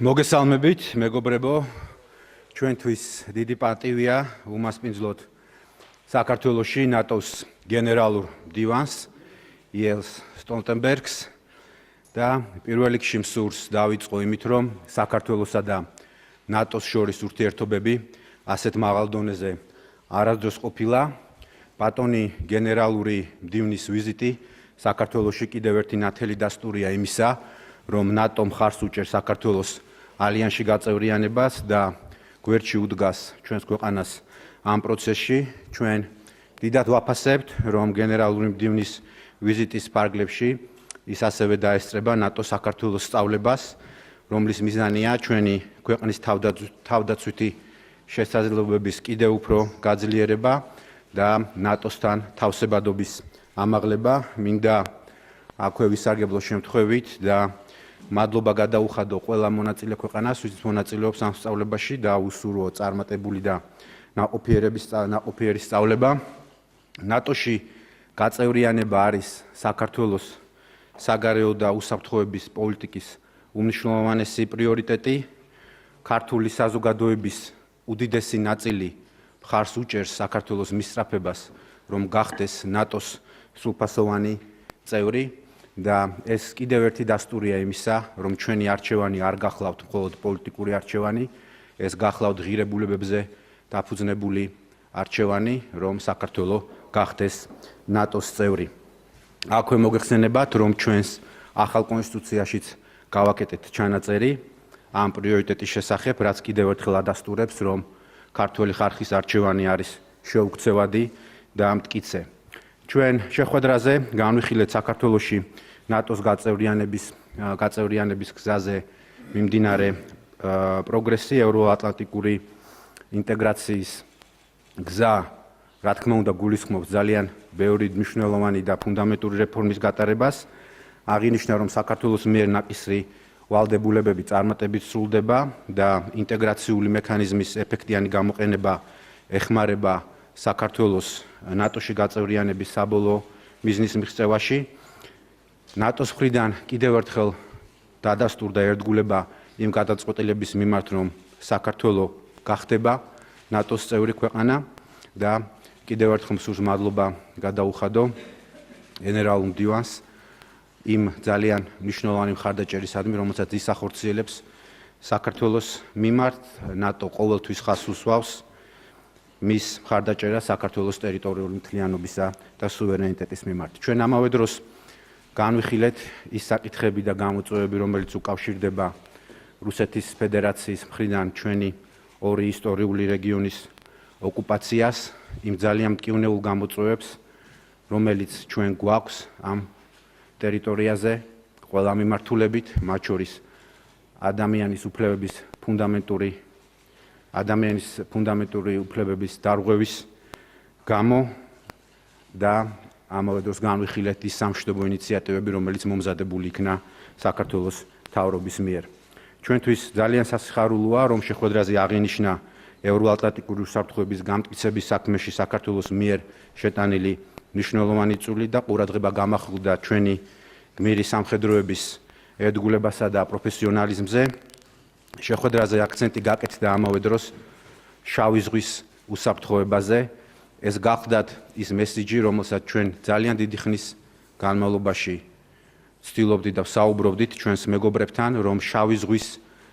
მოგესალმებით, მეგობრებო, ჩვენთვის დიდი პატივია უმასპინძლოთ საქართველოში ნატოს გენერალურ მდივანს იენს სტოლტენბერგს და პირველ რიგში მსურს დავიწყო იმით, რომ საქართველოსა და ნატოს შორის ურთიერთობები ასეთ მაღალ დონეზე არასდროს ყოფილა. ბატონი გენერალური მდივნის ვიზიტი საქართველოში კიდევ ერთი ნათელი დასტურია იმისა, რომ ნატო მხარს უჭერს საქართველოს ალიანსში გაწევრიანებას და გვერდში უდგას ჩვენს ქვეყანას ამ პროცესში. ჩვენ დიდად ვაფასებთ, რომ გენერალური მდივნის ვიზიტის ფარგლებში ის ასევე დაესწრება ნატო-საქართველოს სწავლებას, რომლის მიზანია ჩვენი ქვეყნის თავდაცვითი შესაძლებლობების კიდევ უფრო გაძლიერება და ნატოსთან თავსებადობის ამაღლება. მინდა აქვე ვისარგებლო შემთხვევით და მადლობა გადაუხადო ყველა მონაწილე ქვეყანას, ვინც მონაწილეობს ამ სწავლებაში და უსურვო წარმატებული და ნაყოფიერი სწავლება. ნატოში გაწევრიანება არის საქართველოს საგარეო და უსაფრთხოების პოლიტიკის უმნიშვნელოვანესი პრიორიტეტი. ქართული საზოგადოების უდიდესი ნაწილი მხარს უჭერს საქართველოს მისწრაფებას, რომ გახდეს ნატოს სრულფასოვანი წევრი. და ეს კიდევ ერთი დასტურია იმისა, რომ ჩვენი არჩევანი არ გახლავთ მხოლოდ პოლიტიკური არჩევანი, ეს გახლავთ ღირებულებებზე დაფუძნებული არჩევანი, რომ საქართველო გახდეს ნატოს წევრი. აქვე მოგეხსენებათ, რომ ჩვენს ახალ კონსტიტუციაშიც გავაკეთეთ ჩანაწერი ამ პრიორიტეტის შესახებ, რაც კიდევ ერთხელ ადასტურებს, რომ ქართველი ხალხის არჩევანი არის შეუქცევადი და მტკიცე. ჩვენ შეხვედრაზე განვიხილეთ საქართველოში ნატოს გაწევრიანების გზაზე მიმდინარე პროგრესი, ევროატლანტიკური ინტეგრაციის გზა, რა თქმა უნდა, გულისხმობს ძალიან ბევრი მნიშვნელოვანი და ფუნდამენტური რეფორმის გატარებას. აღინიშნა, რომ საქართველოს მიერ ნაკისრი ვალდებულებები წარმატებით სრულდება და ინტეგრაციული მექანიზმის ეფექტიანი გამოყენება ეხმარება საქართველოს ნატოში გაწევრიანების საბოლოო მიზნის მიღწევაში. ნატოს მხრიდან კიდევ ერთხელ დადასტურდა ერთგულება იმ გადაწყვეტილების მიმართ, რომ საქართველო გახდება ნატოს წევრი ქვეყანა და კიდევ ერთხელ მსურს მადლობა გადაუხადო გენერალურ მდივანს იმ ძალიან მნიშვნელოვანი მხარდაჭერისადმი, რომელსაც ის ახორციელებს საქართველოს მიმართ. ნატო ყოველთვის ხაზს უსვავს მის მხარდაჭერა საქართველოს ტერიტორიული მთლიანობისა და სუვერენიტეტის მიმართ. ჩვენ ამავე დროს განვიხილეთ ის საკითხები და გამოწვევები, რომელიც უკავშირდება რუსეთის ფედერაციის მხრიდან ჩვენი ორი ისტორიული რეგიონის ოკუპაციას, იმ ძალიან მტკივნეულ გამოწვევებს, რომელიც ჩვენ გვაქვს ამ ტერიტორიაზე ყველა მიმართულებით, მათ შორის ადამიანის ფუნდამენტური უფლებების დარღვევის გამო და ამავე დროს განვიხილეთ ის სამშვიდობო ინიციატივები, რომელიც მომზადებული იქნა საქართველოს მთავრობის მიერ. ჩვენთვის ძალიან სასიხარულოა, რომ შეხვედრაზე აღინიშნა ევროატლანტიკური უსაფრთხოების გამტკიცების საქმეში საქართველოს მიერ შეტანილი მნიშვნელოვანი წვლილი და ყურადღება გამახვილდა ჩვენი გმირი სამხედროების ერთგულებასა და პროფესიონალიზმზე. შეხვედრაზე აქცენტი გაკეთდა ამავე დროს შავი ზღვის უსაფრთხოებაზე. ეს გახლდათ ის მესიჯი, რომელსაც ჩვენ ძალიან დიდი ხნის განმავლობაში ვცდილობდით და ვსაუბრობდით ჩვენს მეგობრებთან, რომ შავი ზღვის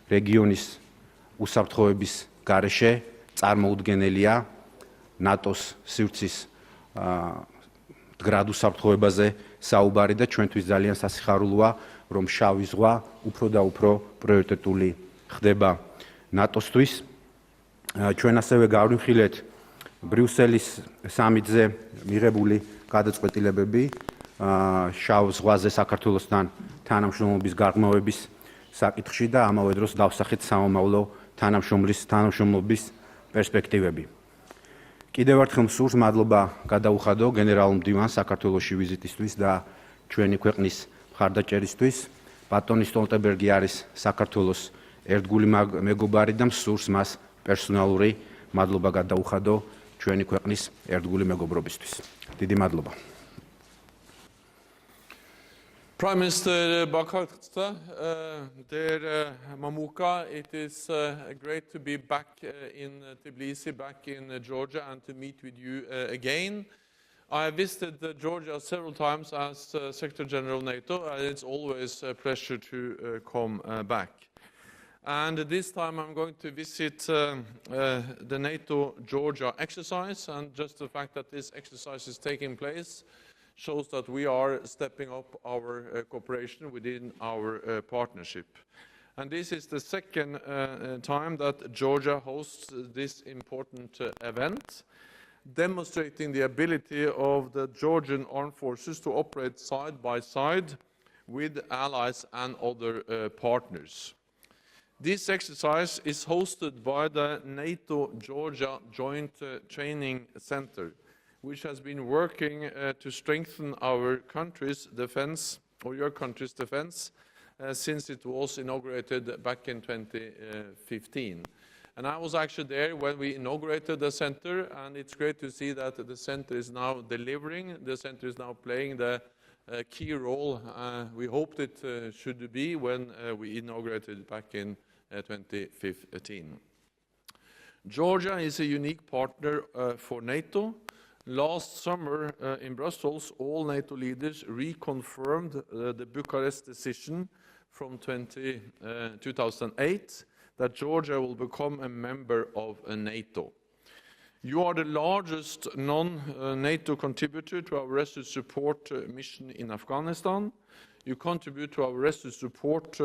რეგიონის უსაფრთხოების გარეშე წარმოუდგენელია ნატოს სივრცის მდგრად უსაფრთხოებაზე საუბარი და ჩვენთვის ძალიან სასიხარულოა, რომ შავი ზღვა უფრო და უფრო პრიორიტეტული ხდება ნატოსთვის. ჩვენ ასევე გავვიხილეთ ბრიუსელის სამიტზე მიღებული გადაწყვეტილებები შავ ზღვაზე საქართველოსთან თანამშრომლობის გაღრმავების საკითხში და ამავე დროს დავსახეთ სამომავლო თანამშრომლობის პერსპექტივები. კიდევ ერთხელ მსურს მადლობა გადაუხადო გენერალურ მდივანს საქართველოში ვიზიტისთვის და ჩვენი ქვეყნის მხარდაჭერისთვის. ბატონი სტოლტენბერგი არის საქართველოს ერთგული მეგობარი და მსურს მას პერსონალური მადლობა გადაუხადო ჩვენი ქვეყნის ერთგული მეგობრობისთვის. დიდი მადლობა. Prime Minister Bakartsta, dear Mamuka, it is great to be back in Tbilisi, back in Georgia, and to meet with you again. I have visited Georgia several times as Secretary General of NATO, and it's always a pleasure to come back. And this time I'm going to visit the NATO Georgia exercise, and just the fact that this exercise is taking place shows that we are stepping up our cooperation within our partnership. And this is the second time that Georgia hosts this important event, demonstrating the ability of the Georgian armed forces to operate side by side with allies and other partners. This exercise is hosted by the NATO Georgia Joint Training Center, which has been working to strengthen our country's defense, or your country's defense, since it was inaugurated back in 2015. And I was actually there when we inaugurated the center, and it's great to see that the center is now delivering. The center is now playing the key role we hoped it should be when we inaugurated back in 2015. Georgia is a unique partner for NATO. Last summer in Brussels, all NATO leaders reconfirmed the Bucharest decision from 2008 that Georgia will become a member of NATO. You are the largest non-NATO contributor to our rescue support mission in Afghanistan. You contribute to our rescue support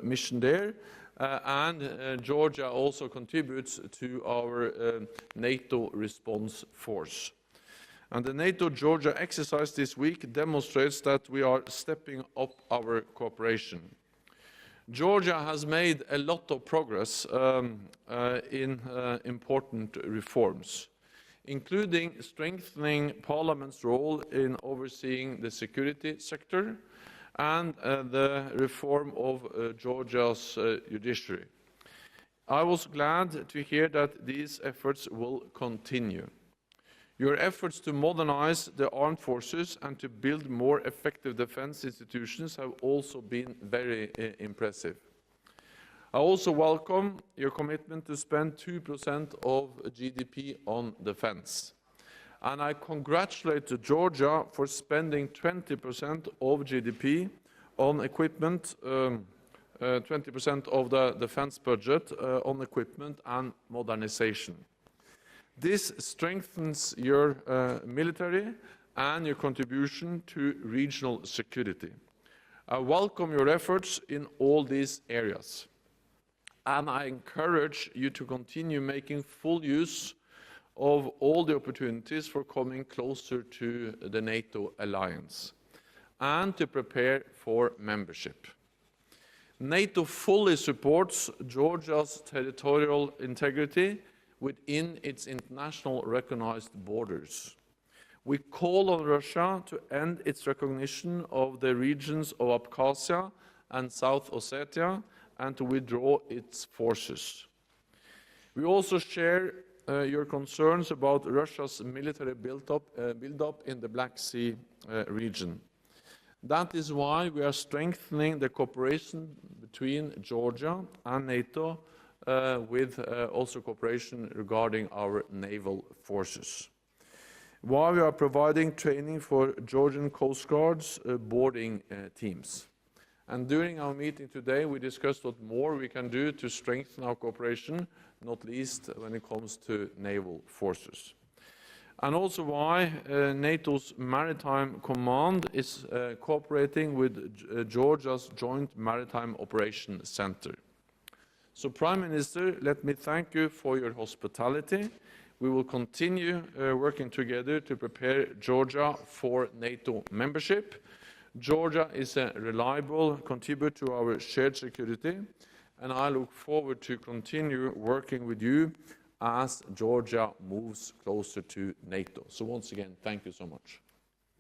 mission there, and Georgia also contributes to our NATO response force. And the NATO-Georgia exercise this week demonstrates that we are stepping up our cooperation. Georgia has made a lot of progress in important reforms, including strengthening Parliament's role in overseeing the security sector and the reform of Georgia's judiciary. I was glad to hear that these efforts will continue. Your efforts to modernize the armed forces and to build more effective defense institutions have also been very impressive. I also welcome your commitment to spend 2% of GDP on defense. And I congratulate Georgia for spending 20% of GDP on equipment, 20% of the defense budget on equipment and modernization. This strengthens your military and your contribution to regional security. I welcome your efforts in all these areas. And I encourage you to continue making full use of all the opportunities for coming closer to the NATO alliance and to prepare for membership. NATO fully supports Georgia's territorial integrity within its international recognized borders. We call on Russia to end its recognition of the regions of Abkhazia and South Ossetia and to withdraw its forces. We also share your concerns about Russia's military build-up in the Black Sea region. That is why we are strengthening the cooperation between Georgia and NATO with also cooperation regarding our naval forces. While we are providing training for Georgian Coast Guard's boarding teams. And during our meeting today, we discussed what more we can do to strengthen our cooperation, not least when it comes to naval forces. And also why NATO's Maritime Command is cooperating with Georgia's Joint Maritime Operations Center. So, Prime Minister, let me thank you for your hospitality. We will continue working together to prepare Georgia for NATO membership. Georgia is a reliable contributor to our shared security, and I look forward to continue working with you as Georgia moves closer to NATO. So once again, thank you so much.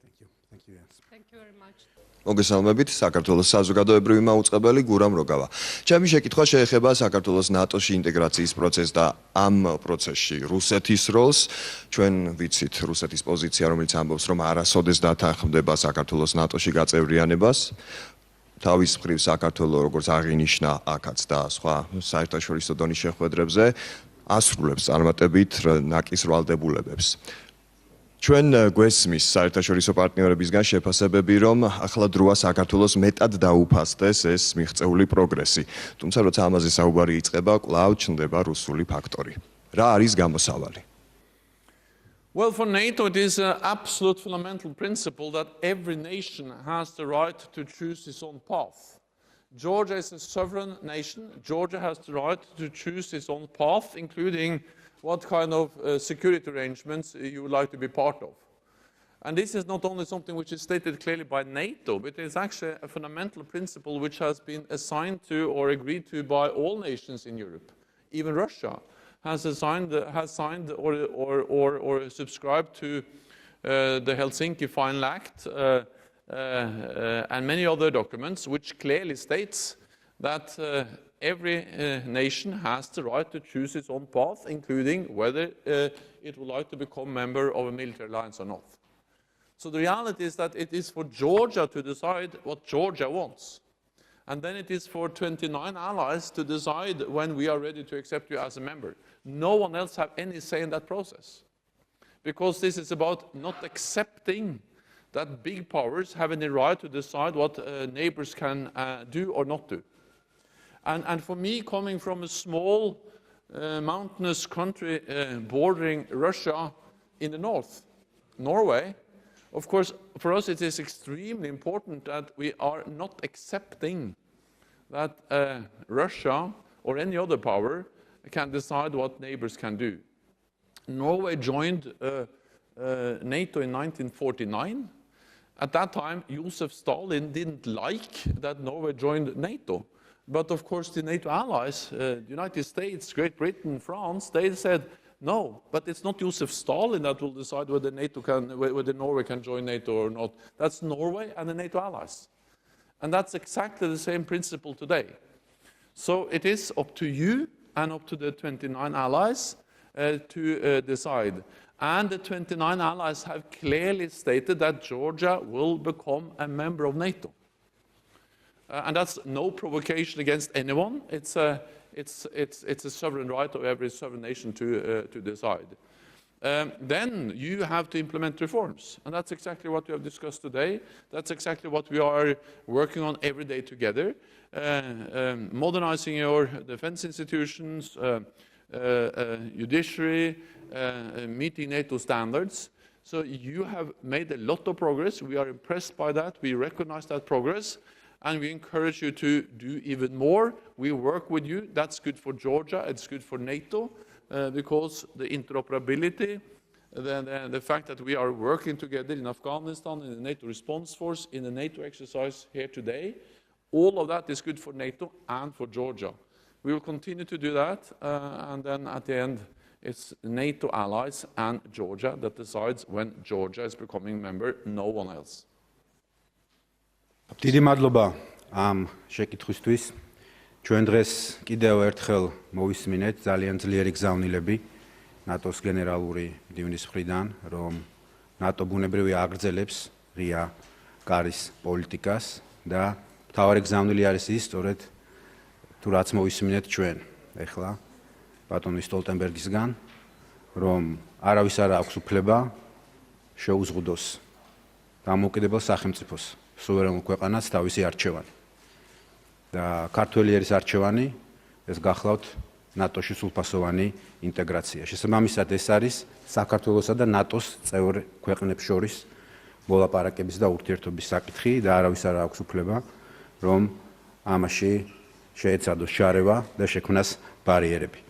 Thank you. Thank you. Thank you very much. მოგესალმებით, საქართველოს საზოგადოებრივი მაუწყებელი გურამ როგავა. ჩემი შეკითხვა შეეხება საქართველოს ნატოში ინტეგრაციის პროცესს და ამ პროცესში რუსეთის როლს. ჩვენ ვიცით რუსეთის პოზიცია, რომელიც ამბობს, რომ არასოდეს დათანხმდება საქართველოს ნატოში გაწევრიანებას. თავის მხრივ საქართველოს როგორც აღინიშნა აქაც და სხვა საერთაშორისო დონის შეხვედრებზე ასრულებს წარმატებით ნაკის ვალდებულებებს. ჩვენ გვესმის საერთაშორისო პარტნიორებისგან შეფასებები, რომ ახლა დროა საქართველოს მეტად დაუფასდეს ეს მიღწეული პროგრესი. თუმცა როცა ამაზე საუბარი იწყება, კვლავ ჩნდება რუსული ფაქტორი. რა არის გამოსავალი? Well, for NATO, it is an absolute fundamental principle that every nation has the right to choose its own path. Georgia is a sovereign nation. Georgia has the right to choose its own path, including what kind of security arrangements you would like to be part of. And this is not only something which is stated clearly by NATO, but it is actually a fundamental principle which has been assigned to or agreed to by all nations in Europe. Even Russia has signed or subscribed to the Helsinki Final Act and many other documents which clearly states that every nation has the right to choose its own path, including whether it would like to become a member of a military alliance or not. So the reality is that it is for Georgia to decide what Georgia wants. And then it is for 29 allies to decide when we are ready to accept you as a member. No one else has any say in that process. Because this is about not accepting that big powers have any right to decide what neighbors can do or not do. And for me, coming from a small mountainous country bordering Russia in the north, Norway, of course, for us it is extremely important that we are not accepting that Russia or any other power can decide what neighbors can do. Norway joined NATO in 1949. At that time, Joseph Stalin didn't like that Norway joined NATO. But of course, the NATO allies, the United States, Great Britain, France, they said, no, but it's not Joseph Stalin that will decide whether Norway can join NATO or not. That's Norway and the NATO allies. And that's exactly the same principle today. So it is up to you and up to the 29 allies to decide. And the 29 allies have clearly stated that Georgia will become a member of NATO. And that's no provocation against anyone. It's a sovereign right of every sovereign nation to decide. Then you have to implement reforms. And that's exactly what we have discussed today. That's exactly what we are working on every day together. Modernizing your defense institutions, judiciary, meeting NATO standards. So you have made a lot of progress. We are impressed by that. We recognize that progress. And we encourage you to do even more. We work with you. That's good for Georgia. It's good for NATO because the interoperability, the fact that we are working together in Afghanistan, in the NATO response force, in the NATO exercise here today, all of that is good for NATO and for Georgia. We will continue to do that. And then at the end, it's NATO allies and Georgia that decides when Georgia is becoming a member, no one else. დიდი მადლობა ამ შეკითხვისთვის. ჩვენ დღეს კიდევ ერთხელ მოვისმინეთ ძალიან ძლიერი გზავნილები ნატოს გენერალური მდივნის მხრიდან, რომ ნატო ბუნებრივი აგრძელებს ღია კარის პოლიტიკას და მთავარი გზავნილი არის ის, სწორედ თუ რაც მოვისმინეთ ჩვენ ეხლა ბატონი სტოლტენბერგისგან, რომ არავის არ აქვს უფლება შეუზღუდოს დამოუკიდებელ სახელმწიფოს სუვერენულ ქვეყანას თავისი არჩევანი. და ქართველი ერის არჩევანი ეს გახლავთ ნატოში სრულფასოვანი ინტეგრაცია. შესაბამისად ეს არის საქართველოსა და ნატოს წევრ ქვეყნებს შორის მოლაპარაკების და ურთიერთობის საკითხი და არავის არ აქვს უფლება რომ ამაში შეეცადოს შარევა და შექმნას ბარიერები.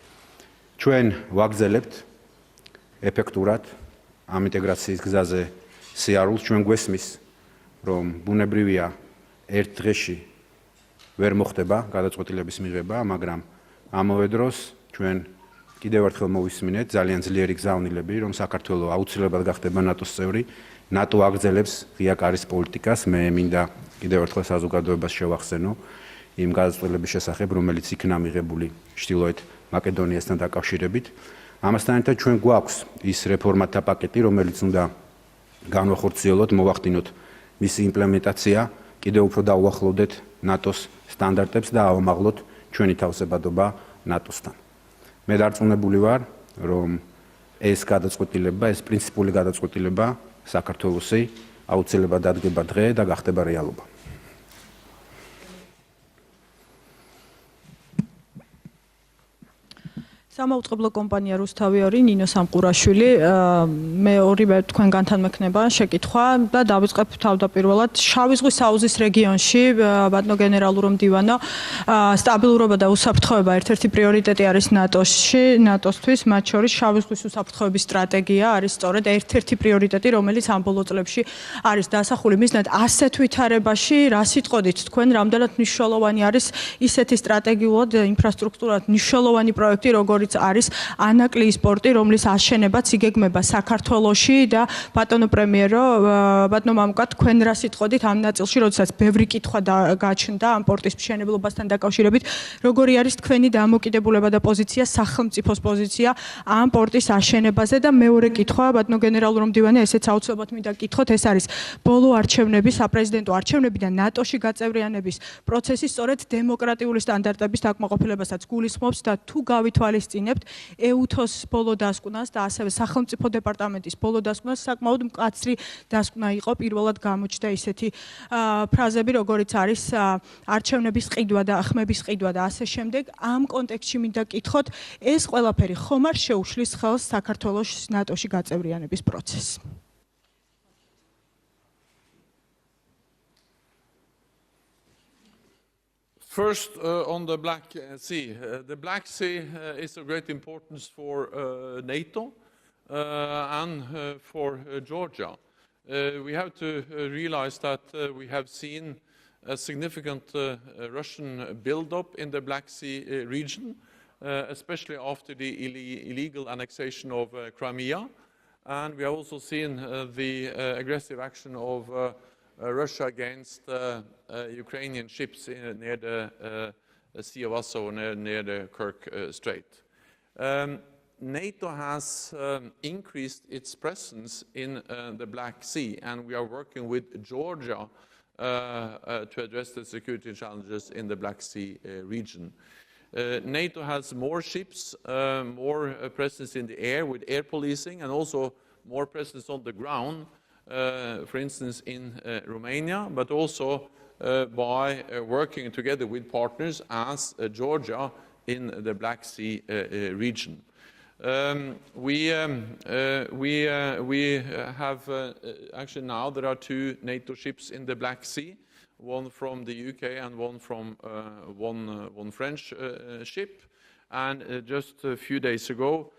ჩვენ ვაგრძელებთ ეფექტურად ამ ინტეგრაციის გზაზე სიარულს. ჩვენ გვესმის რომ ბუნებრივია ერთ დღეში ვერ მოხდება გადაწყვეტილების მიღება, მაგრამ ამავე დროს ჩვენ კიდევ ერთხელ მოვისმინეთ ძალიან ძლიერი გზავნილები, რომ საქართველოს აუცილებლად გახდება ნატოს წევრი. ნატო აგრძელებს ღია კარის პოლიტიკას. მე მინდა კიდევ ერთხელ საზოგადოებას შევახსენო იმ გადაწყვეტილების შესახებ, რომელიც იქნა მიღებული ჩრდილოეთ მაკედონიასთან დაკავშირებით. ამასთან ერთად ჩვენ გვაქვს ის რეფორმათა პაკეტი, რომელიც უნდა განვახორციელოთ, მოვახდინოთ მისი იმპლემენტაცია, კიდევ უფრო დაუახლოვდეთ ნატოს სტანდარტებს და ავამაღლოთ ჩვენი თავსებადობა ნატოსთან. მე დარწმუნებული ვარ, რომ ეს გადაწყვეტილება, ეს პრინციპული გადაწყვეტილება საქართველოსი აუცილებლად დადგება დღე და გახდება რეალობა. სამაუწყებლო კომპანია რუსთავი 2 ნინო სამყურაშვილი მე ორივე თქვენგან მეკნება შეკითხვა და დავიწყებ თავდაპირველად შავი ზღვის აუზის რეგიონში ბატონო გენერალურ მდივანო სტაბილურობა და უსაფრთხოება ერთ-ერთი პრიორიტეტი არის ნატოსთვის მათ შორის შავი ზღვის უსაფრთხოების სტრატეგია არის სწორედ ერთ-ერთი პრიორიტეტი რომელიც ამ ბოლო წლებში არის დასახული მიზნად ასეთ ვითარებაში რა სიტყოდით თქვენ რამდენად მნიშვნელოვანი არის ისეთი სტრატეგიულად ინფრასტრუქტურად მნიშვნელოვანი პროექტი როგორც არის ანაკლიის პორტი, რომლის აშენებაც იგეგმება საქართველოში და ბატონო პრემიერო, ბატონო მამუკა, თქვენ რა სიტყოდით ამ ნაწილში, როდესაც ბევრი კითხვა გაჩნდა ამ პორტის მშენებლობასთან დაკავშირებით, როგორი არის თქვენი დამოკიდებულება და პოზიცია, სახელმწიფოს პოზიცია ამ პორტის აშენებაზე და მეორე კითხვა, ბატონო გენერალურ მდივანი, ესეც აუცილებლად მინდა გკითხოთ, ეს არის ბოლო არჩევნები, საპრეზიდენტო არჩევნები და ნატოში გაწევრიანების პროცესი სწორედ დემოკრატიული სტანდარტების დაკმაყოფილებასაც გულისხმობს და თუ გავითვალისწინებთ EUTOS ბოლო დასკვნას და ასევე სახელმწიფო დეპარტამენტის ბოლო დასკვნას საკმაოდ მკაცრი დასკვნა იყო პირველად გამოჩნდა ისეთი ფრაზები როგორიც არის არჩევნების ყიდვა და ხმების ყიდვა და ასე შემდეგ ამ კონტექსტში მინდა გკითხოთ ეს ყველაფერი ხომ არ შეუშლის ხელს საქართველოს ნატოში გაწევრიანების პროცესს First, on the Black Sea. The Black Sea is of great importance for NATO and for Georgia. We have to realize that we have seen a significant Russian buildup in the Black Sea region, especially after the illegal annexation of Crimea. And we have also seen the aggressive action of Russia against Ukrainian ships near the Sea of Azov, near the Kerch Strait. NATO has increased its presence in the Black Sea, and we are working with Georgia to address the security challenges in the Black Sea region. NATO has more ships, more presence in the air with air policing, and also more presence on the ground. For instance, in Romania, but also by working together with partners as Georgia in the Black Sea region. We have actually now there are 2 NATO ships in the Black Sea, one from the UK and one from one French ship. And just a few days ago,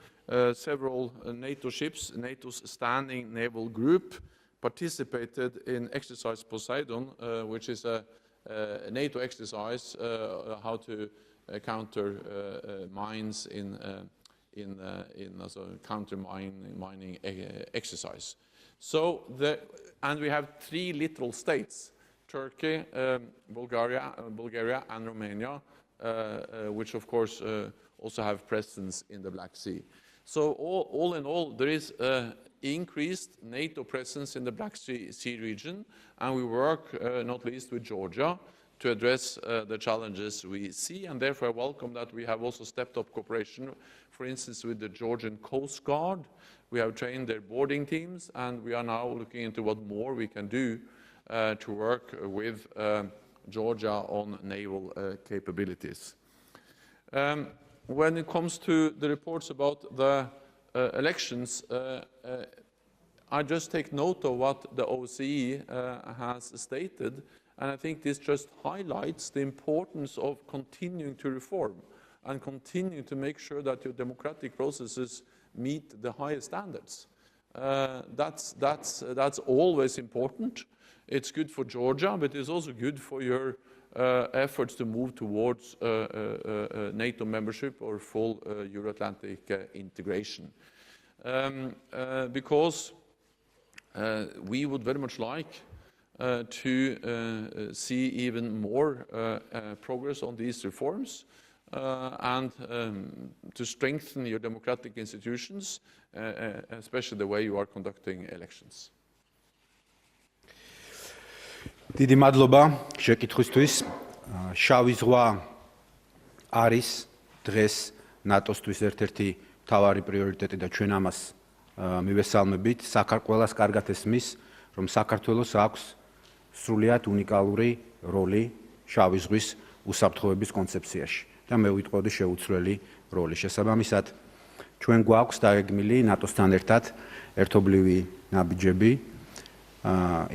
several NATO ships, NATO's standing naval group, participated in exercise Poseidon, which is a NATO exercise how to counter mines in counter mining exercise. So and we have 3 littoral states: Turkey, Bulgaria, and Romania, which of course also have presence in the Black Sea. So all in all, there is increased NATO presence in the Black Sea region, and we work not least with Georgia to address the challenges we see, and therefore I welcome that we have also stepped up cooperation, for instance, with the Georgian Coast Guard. We have trained their boarding teams, and we are now looking into what more we can do to work with Georgia on naval capabilities. When it comes to the reports about the elections, I just take note of what the OSCE has stated, and I think this just highlights the importance of continuing to reform and continuing to make sure that your democratic processes meet the highest standards. That's always important. It's good for Georgia, but it's also good for your efforts to move towards NATO membership or full Euro-Atlantic integration. Because we would very much like to see even more progress on these reforms and to strengthen your democratic institutions, especially the way you are conducting elections. დიდი მადლობა შეკითხვისთვის. შავი ზღვა არის დღეს ნატოსთვის ერთ-ერთი მთავარი პრიორიტეტი და ჩვენ ამას მივესალმებით. საქართველოს კარგად ესმის, რომ საქართველოს აქვს სრულიად უნიკალური როლი შავი ზღვის უსაფრთხოების კონცეფციაში და მე ვიტყოდი შეუცვლელი როლი. შესაბამისად, ჩვენ გვაქვს დაგეგმილი ნატოსთან ერთად ერთობლივი ნაბიჯები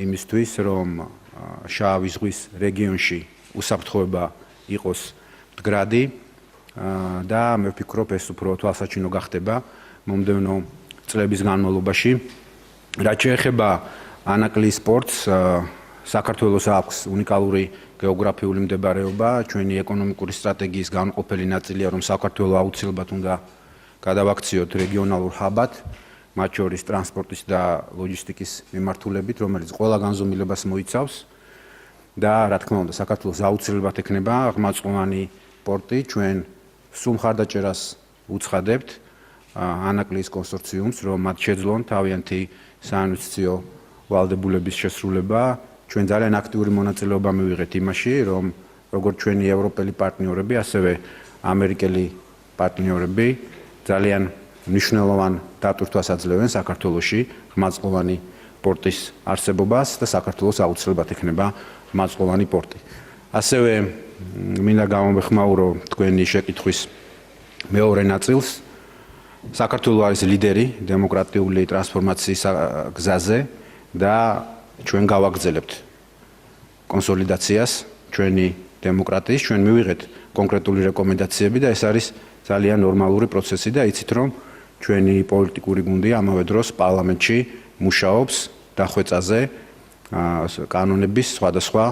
იმისთვის, რომ შავი ზღვის რეგიონში უსაფრთხოება იყოს მდგრადი და მე ვფიქრობ, ეს უფრო თვალსაჩინო გახდება მომდევნო წლების განმავლობაში. რაც შეეხება ანაკლიის პორტს, საქართველოს აქვს უნიკალური გეოგრაფიული მდებარეობა, ჩვენი ეკონომიკური სტრატეგიის განუყოფელი ნაწილია, რომ საქართველო აუცილებლად უნდა გადავაქციოთ რეგიონალურ ჰაბად, მათ შორის ტრანსპორტის და ლოჯისტიკის მიმართულებით, რომელიც ყველა განზომილებას მოიცავს და რა თქმა უნდა, საქართველოს აუცილებლად ექნება აღმაწვანი პორტი. ჩვენ სულ მხარდაჭერას უცხადებთ ანაკლიის კონსორციუმს, რომ მათ შეძლონ თავიანთი საინვესტიციო ვალდებულების შესრულება. ჩვენ ძალიან აქტიური მონაწილეობა მივიღეთ იმაში, რომ როგორც ჩვენი ევროპელი პარტნიორები, ასევე ამერიკელი პარტნიორები ძალიან მნიშვნელოვან დატვირთვას აძლევენ საქართველოში ხმაწყლოვანი პორტის არსებობას და საქართველოს აუცილებლად ექნება ხმაწყლოვანი პორტი. ასევე მინდა გამოვეხმაურო თქვენი შეკითხვის მეორე ნაწილს. საქართველო არის ლიდერი დემოკრატიული ტრანსფორმაციის გზაზე და ჩვენ გავაგრძელებთ კონსოლიდაციას ჩვენი დემოკრატიის, ჩვენ მივიღეთ კონკრეტული რეკომენდაციები და ეს არის ძალიან ნორმალური პროცესი და იცით, რომ ჩვენი პოლიტიკური გუნდი ამავე დროს პარლამენტში მუშაობს დახვეწაზე კანონების სხვადასხვა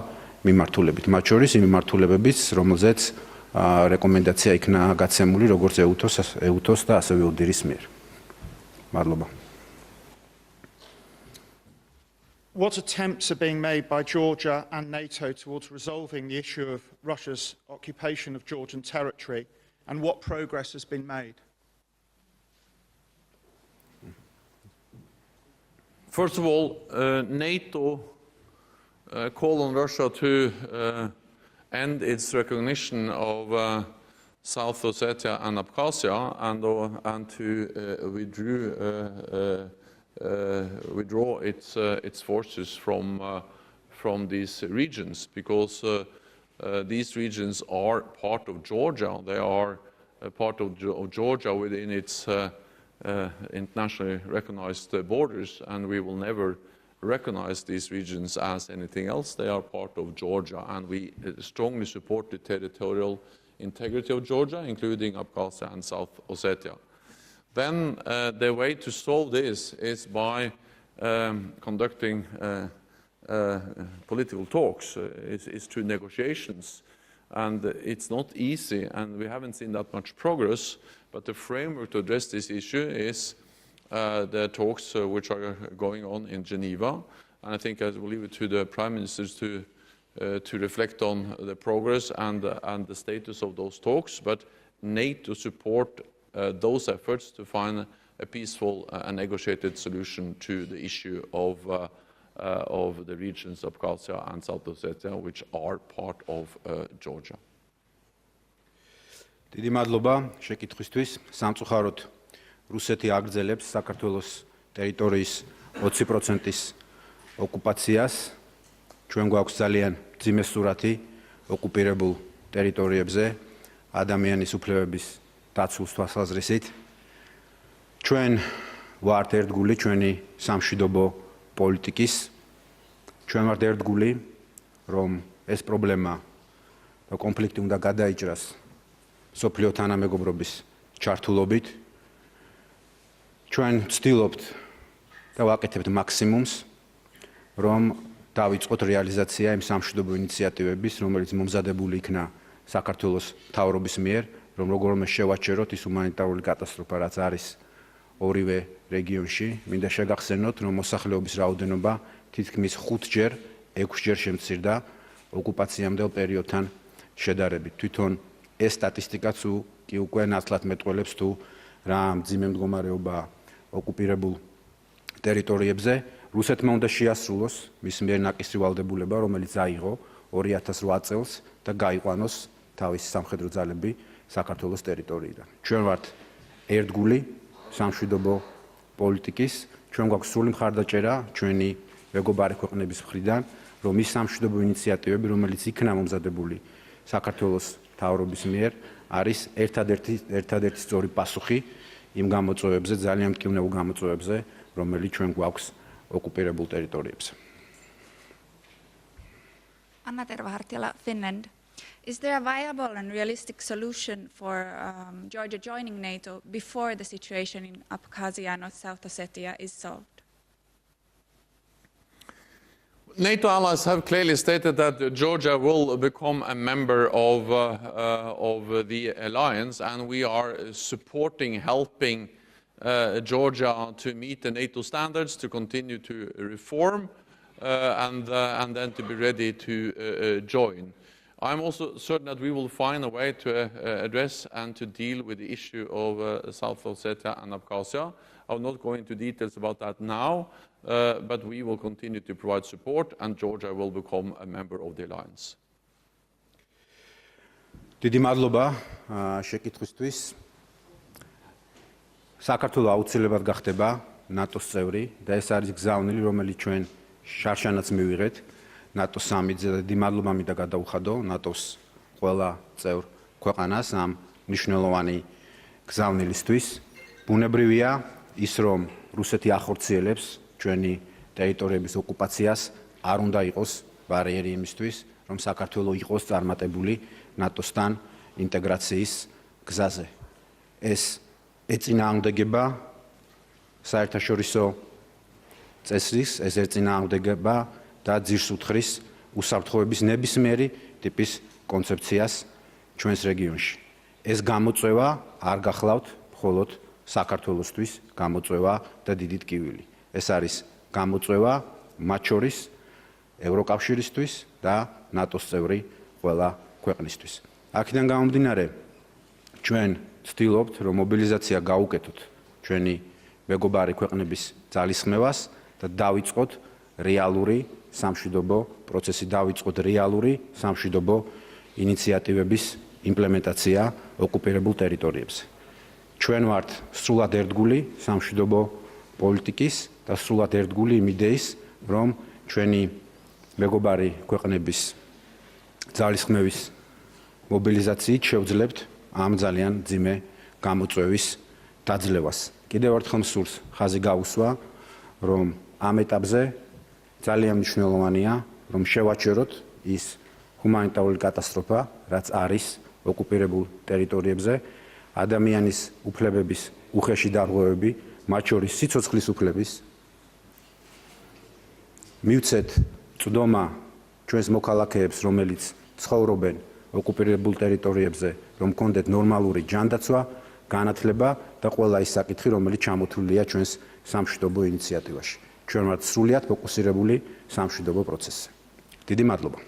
მიმართულებით, მათ შორის იმ მიმართულებებიც, რომელზეც რეკომენდაცია იქნა გაცემული როგორც ეუთოს და ასევე ოდირის მიერ. მადლობა. What attempts are being made by Georgia and NATO towards resolving the issue of Russia's occupation of Georgian territory, and what progress has been made? First of all, NATO called on Russia to end its recognition of South Ossetia and Abkhazia and to withdraw its forces from these regions, because these regions are part of Georgia. They are a part of Georgia within its internationally recognized borders, and we will never recognize these regions as anything else. They are part of Georgia, and we strongly support the territorial integrity of Georgia, including Abkhazia and South Ossetia. Then the way to solve this is by conducting political talks. It's through negotiations, and it's not easy, and we haven't seen that much progress. But the framework to address this issue is the talks which are going on in Geneva, and I think I will leave it to the prime ministers to reflect on the progress and the status of those talks. But NATO support those efforts to find a peaceful and negotiated solution to the issue of the regions of Abkhazia and South Ossetia, which are part of Georgia. დიდი მადლობა შეკითხვისთვის. სამწუხაროდ რუსეთი აგრძელებს საქართველოს ტერიტორიის 20%-ის ოკუპაციას. ჩვენ გვაქვს ძალიან მძიმე სურათი ოკუპირებულ ტერიტორიებზე ადამიანის უფლებების დაცვის თვალსაზრისით. ჩვენ ვართ ერთგული ჩვენი სამშვიდობო პოლიტიკის. ჩვენ ვართ ერთგული, რომ ეს პრობლემა და კონფლიქტი უნდა გადაიჭრას სოფლიო თანამეგობრობის ჩართულობით. ჩვენ ვცდილობთ და ვაკეთებთ მაქსიმუმს, რომ დავიწყოთ რეალიზაცია იმ სამშვიდობო ინიციატივების, რომელიც მომზადებული იქნა საქართველოს მთავრობის მიერ, რომ როგორმე შევაჩეროთ ის ჰუმანიტარული კატასტროფა, რაც არის ორივე რეგიონში. მინდა შეგახსენოთ, რომ მოსახლეობის რაოდენობა თითქმის 5-ჯერ, 6-ჯერ შემცირდა ოკუპაციამდელ პერიოდთან შედარებით. თვითონ ეს სტატისტიკაც კი უკვე ნათლად მეტყველებს თუ რა მძიმე მდგომარეობა ოკუპირებულ ტერიტორიებზე. რუსეთმა უნდა შეასრულოს მის მიერ ნაკისრი ვალდებულება, რომელიც აიღო 2008 წელს და გაიყვანოს თავისი სამხედრო ძალები საქართველოს ტერიტორიიდან. ჩვენ ვართ ერთგული სამშვიდობო პოლიტიკის, ჩვენ გვაქვს სრული მხარდაჭერა ჩვენი მეგობარი ქვეყნების მხრიდან, რომ ის სამშვიდობო ინიციატივები, რომელიც იქნა მომზადებული საქართველოს მთავრობის მიერ, არის ერთადერთი სწორი პასუხი იმ გამოწვევებზე, ძალიან მტკივნეულ გამოწვევებზე, რომელიც ჩვენ გვაქვს ოკუპირებულ ტერიტორიებზე. Anna Tervahartila, Finland. Is there a viable and realistic solution for Georgia joining NATO before the situation in Abkhazia and South Ossetia is solved? NATO allies have clearly stated that Georgia will become a member of the alliance, and we are supporting, helping Georgia to meet the NATO standards, to continue to reform, and then to be ready to join. I'm also certain that we will find a way to address and to deal with the issue of South Ossetia and Abkhazia. I will not go into details about that now, but we will continue to provide support, and Georgia will become a member of the alliance. დიდი მადლობა შეკითხვისთვის. საქართველო აუცილებლად გახდება ნატოს წევრი და ეს არის გზავნილი, რომელიც ჩვენ შარშანაც მივიღეთ ნატოს სამიტზე და დიდი მადლობა მინდა გადაუხადო ნატოს ყველა წევრ ქვეყანას ამ მნიშვნელოვანი გზავნილისთვის. ბუნებრივია ის, რომ რუსეთი ახორციელებს ჩვენი ტერიტორიების ოკუპაციას, არ უნდა იყოს ბარიერი იმისთვის, რომ საქართველო იყოს წარმატებული ნატოსთან ინტეგრაციის გზაზე. ეს ეწინააღმდეგება საერთაშორისო წესრიგს, ეს ეწინააღმდეგება და ძირს უთხრის უსაფრთხოების ნებისმიერი ტიპის კონცეფციას ჩვენს რეგიონში. ეს გამოწვევა არ გახლავთ მხოლოდ საქართველოსთვის გამოწვევა და დიდი ტკივილი. ეს არის გამოწვევა მათ შორის ევროკავშირისთვის და ნატოს წევრი ყველა ქვეყნისთვის. აქედან გამომდინარე, ჩვენ ვცდილობთ, რომ მობილიზაცია გაუკეთოთ ჩვენი მეგობარი ქვეყნების ძალისხმევას და დავიწყოთ რეალური სამშვიდობო პროცესი, დავიწყოთ რეალური სამშვიდობო ინიციატივების იმპლემენტაცია ოკუპირებულ ტერიტორიებზე. ჩვენ ვართ სრულად ერთგული სამშვიდობო პოლიტიკის და სრულად ერთგული იმ იდეის, რომ ჩვენი მეგობარი ქვეყნების ძალისხმევის მობილიზაციით შევძლებთ ამ ძალიან მძიმე გამოწვევის დაძლევას. კიდევ ერთხელ მსურს ხაზი გავუსვა, რომ ამ ეტაპზე ძალიან მნიშვნელოვანია, რომ შევაჩეროთ ის ჰუმანიტარული კატასტროფა, რაც არის ოკუპირებულ ტერიტორიებზე, ადამიანის უფლებების უხეში დარღვევები, მათ შორის სიცოცხლის უფლების, მივცეთ წვდომა ჩვენს მოქალაქეებს, რომელიც ცხოვრობენ ოკუპირებულ ტერიტორიებზე, რომ კონდეთ ნორმალური ჯანდაცვა, განათლება და ყველა ის საკითხი, რომელიც ჩამოთვლილია ჩვენს სამშვიდობო ინიციატივაში. ჩვენ ვართ სრულიად ფოკუსირებული სამშვიდობო პროცესზე. დიდი მადლობა.